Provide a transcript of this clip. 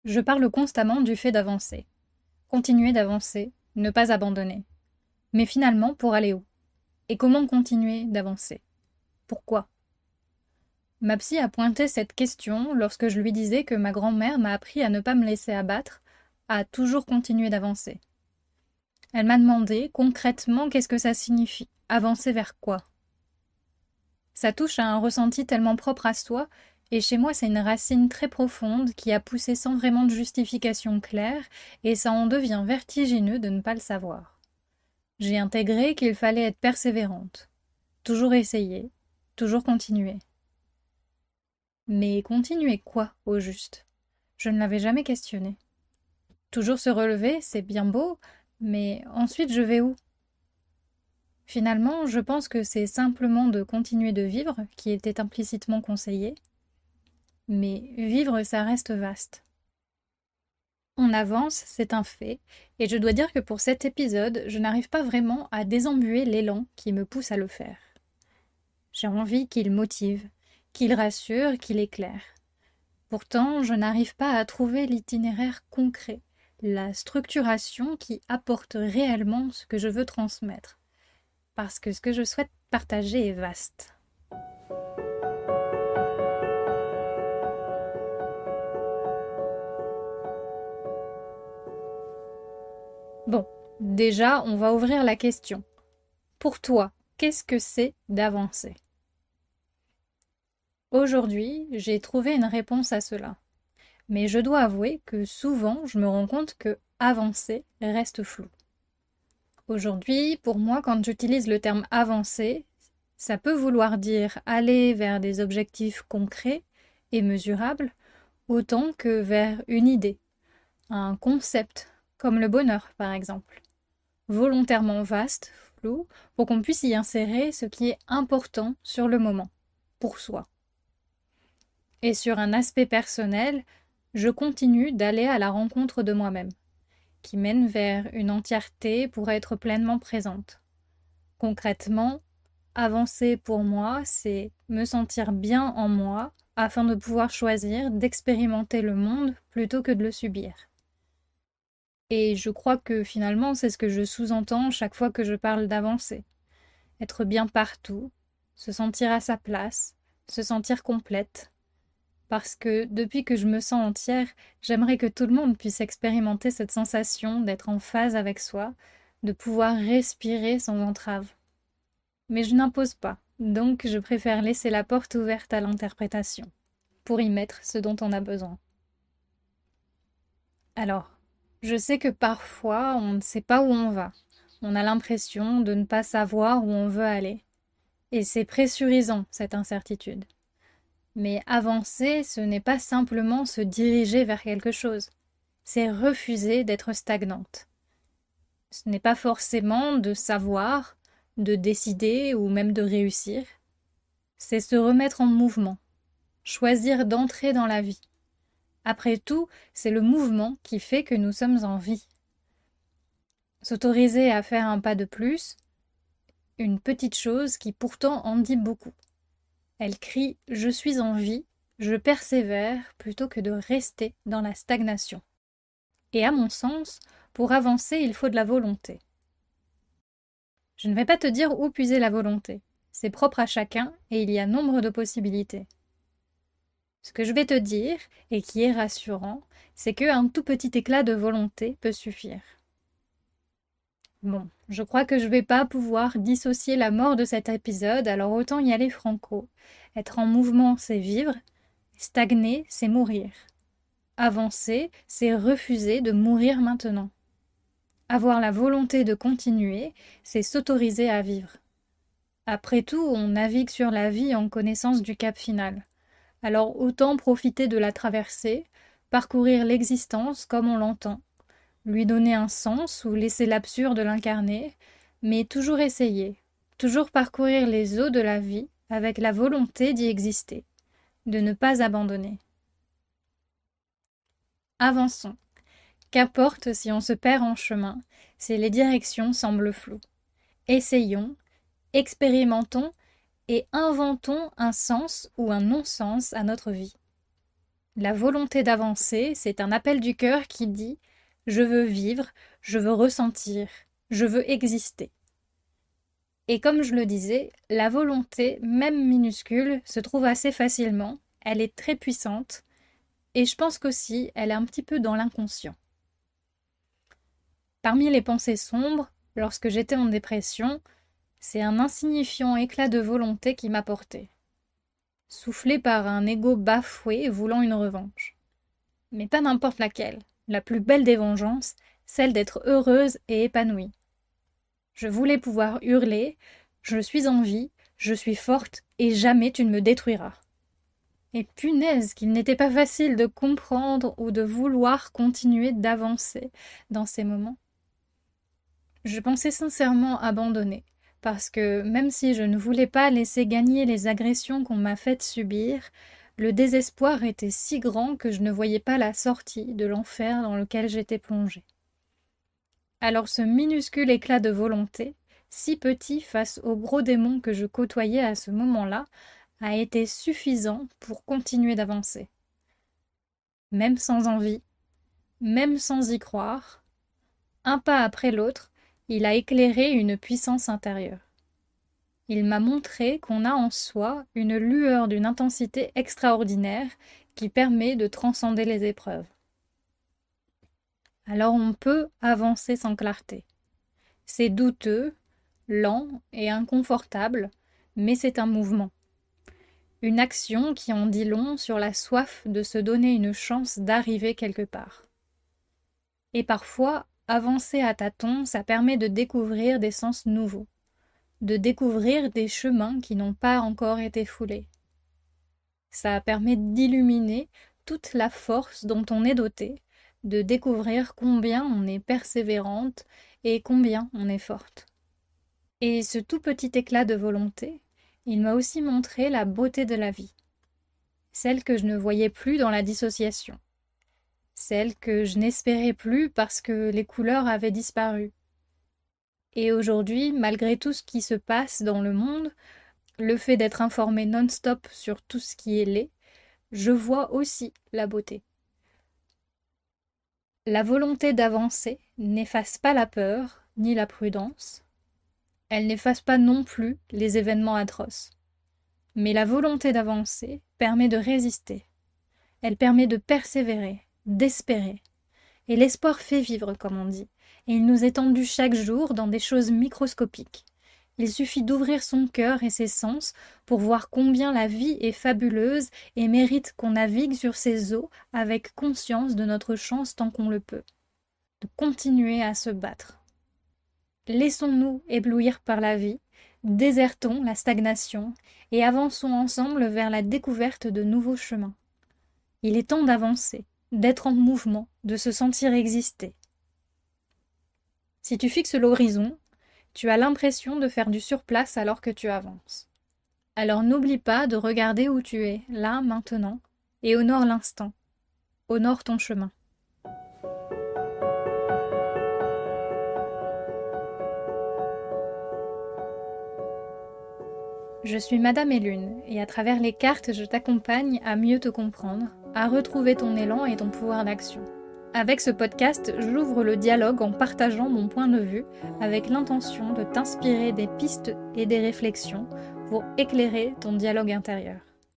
Je parle constamment du fait d'avancer. Continuer d'avancer, ne pas abandonner. Mais finalement, pour aller où? Et comment continuer d'avancer? Pourquoi? Ma psy a pointé cette question lorsque je lui disais que ma grand-mère m'a appris à ne pas me laisser abattre, à toujours continuer d'avancer. Elle m'a demandé concrètement qu'est-ce que ça signifie, avancer vers quoi? Ça touche à un ressenti tellement propre à soi, et chez moi c'est une racine très profonde qui a poussé sans vraiment de justification claire, et ça en devient vertigineux de ne pas le savoir. J'ai intégré qu'il fallait être persévérante, toujours essayer, toujours continuer. Mais continuer quoi, au juste? Je ne l'avais jamais questionné. Toujours se relever, c'est bien beau, mais ensuite je vais où? Finalement, je pense que c'est simplement de continuer de vivre qui était implicitement conseillé, mais vivre ça reste vaste. On avance, c'est un fait, et je dois dire que pour cet épisode, je n'arrive pas vraiment à désembuer l'élan qui me pousse à le faire. J'ai envie qu'il motive, qu'il rassure, qu'il éclaire. Pourtant, je n'arrive pas à trouver l'itinéraire concret, la structuration qui apporte réellement ce que je veux transmettre, parce que ce que je souhaite partager est vaste. Bon, déjà, on va ouvrir la question. Pour toi, qu'est-ce que c'est d'avancer? Aujourd'hui, j'ai trouvé une réponse à cela. Mais je dois avouer que souvent, je me rends compte que avancer reste flou. Aujourd'hui, pour moi, quand j'utilise le terme avancer, ça peut vouloir dire aller vers des objectifs concrets et mesurables, autant que vers une idée, un concept, comme le bonheur par exemple, volontairement vaste, flou, pour qu'on puisse y insérer ce qui est important sur le moment, pour soi. Et sur un aspect personnel, je continue d'aller à la rencontre de moi-même, qui mène vers une entièreté pour être pleinement présente. Concrètement, avancer pour moi, c'est me sentir bien en moi afin de pouvoir choisir d'expérimenter le monde plutôt que de le subir. Et je crois que finalement, c'est ce que je sous-entends chaque fois que je parle d'avancer. Être bien partout, se sentir à sa place, se sentir complète. Parce que depuis que je me sens entière, j'aimerais que tout le monde puisse expérimenter cette sensation d'être en phase avec soi, de pouvoir respirer sans entrave. Mais je n'impose pas, donc je préfère laisser la porte ouverte à l'interprétation, pour y mettre ce dont on a besoin. Alors, je sais que parfois on ne sait pas où on va, on a l'impression de ne pas savoir où on veut aller, et c'est pressurisant cette incertitude. Mais avancer, ce n'est pas simplement se diriger vers quelque chose, c'est refuser d'être stagnante. Ce n'est pas forcément de savoir, de décider ou même de réussir, c'est se remettre en mouvement, choisir d'entrer dans la vie. Après tout, c'est le mouvement qui fait que nous sommes en vie. S'autoriser à faire un pas de plus, une petite chose qui pourtant en dit beaucoup. Elle crie « Je suis en vie, je persévère » plutôt que de rester dans la stagnation. Et à mon sens, pour avancer, il faut de la volonté. Je ne vais pas te dire où puiser la volonté. C'est propre à chacun et il y a nombre de possibilités. Ce que je vais te dire, et qui est rassurant, c'est qu'un tout petit éclat de volonté peut suffire. Bon, je crois que je vais pas pouvoir dissocier la mort de cet épisode, alors autant y aller franco. Être en mouvement, c'est vivre. Stagner, c'est mourir. Avancer, c'est refuser de mourir maintenant. Avoir la volonté de continuer, c'est s'autoriser à vivre. Après tout, on navigue sur la vie en connaissance du cap final. Alors autant profiter de la traversée, parcourir l'existence comme on l'entend, lui donner un sens ou laisser l'absurde l'incarner, mais toujours essayer, toujours parcourir les eaux de la vie avec la volonté d'y exister, de ne pas abandonner. Avançons. Qu'importe si on se perd en chemin, si les directions semblent floues. Essayons, expérimentons et inventons un sens ou un non-sens à notre vie. La volonté d'avancer, c'est un appel du cœur qui dit « Je veux vivre, je veux ressentir, je veux exister ». Et comme je le disais, la volonté, même minuscule, se trouve assez facilement, elle est très puissante, et je pense qu'aussi, elle est un petit peu dans l'inconscient. Parmi les pensées sombres, lorsque j'étais en dépression, c'est un insignifiant éclat de volonté qui m'a porté, soufflé par un ego bafoué voulant une revanche. Mais pas n'importe laquelle, la plus belle des vengeances, celle d'être heureuse et épanouie. Je voulais pouvoir hurler « Je suis en vie, je suis forte et jamais tu ne me détruiras ». Et punaise qu'il n'était pas facile de comprendre ou de vouloir continuer d'avancer dans ces moments. Je pensais sincèrement abandonner, parce que même si je ne voulais pas laisser gagner les agressions qu'on m'a faites subir, le désespoir était si grand que je ne voyais pas la sortie de l'enfer dans lequel j'étais plongée. Alors ce minuscule éclat de volonté, si petit face au gros démon que je côtoyais à ce moment-là, a été suffisant pour continuer d'avancer. Même sans envie, même sans y croire, un pas après l'autre, il a éclairé une puissance intérieure. Il m'a montré qu'on a en soi une lueur d'une intensité extraordinaire qui permet de transcender les épreuves. Alors on peut avancer sans clarté. C'est douteux, lent et inconfortable, mais c'est un mouvement. Une action qui en dit long sur la soif de se donner une chance d'arriver quelque part. Et parfois, avancer à tâtons, ça permet de découvrir des sens nouveaux, de découvrir des chemins qui n'ont pas encore été foulés. Ça permet d'illuminer toute la force dont on est doté, de découvrir combien on est persévérante et combien on est forte. Et ce tout petit éclat de volonté, il m'a aussi montré la beauté de la vie, celle que je ne voyais plus dans la dissociation, celle que je n'espérais plus parce que les couleurs avaient disparu. Et aujourd'hui, malgré tout ce qui se passe dans le monde, le fait d'être informé non-stop sur tout ce qui est laid, je vois aussi la beauté. La volonté d'avancer n'efface pas la peur ni la prudence. Elle n'efface pas non plus les événements atroces. Mais la volonté d'avancer permet de résister. Elle permet de persévérer, d'espérer. Et l'espoir fait vivre, comme on dit. Et il nous est tendu chaque jour dans des choses microscopiques. Il suffit d'ouvrir son cœur et ses sens pour voir combien la vie est fabuleuse et mérite qu'on navigue sur ses eaux avec conscience de notre chance tant qu'on le peut. De continuer à se battre. Laissons-nous éblouir par la vie, désertons la stagnation et avançons ensemble vers la découverte de nouveaux chemins. Il est temps d'avancer, d'être en mouvement, de se sentir exister. Si tu fixes l'horizon, tu as l'impression de faire du surplace alors que tu avances. Alors n'oublie pas de regarder où tu es, là, maintenant, et honore l'instant. Honore ton chemin. Je suis Madame et Lune, et à travers les cartes, je t'accompagne à mieux te comprendre, à retrouver ton élan et ton pouvoir d'action. Avec ce podcast, j'ouvre le dialogue en partageant mon point de vue, avec l'intention de t'inspirer des pistes et des réflexions pour éclairer ton dialogue intérieur.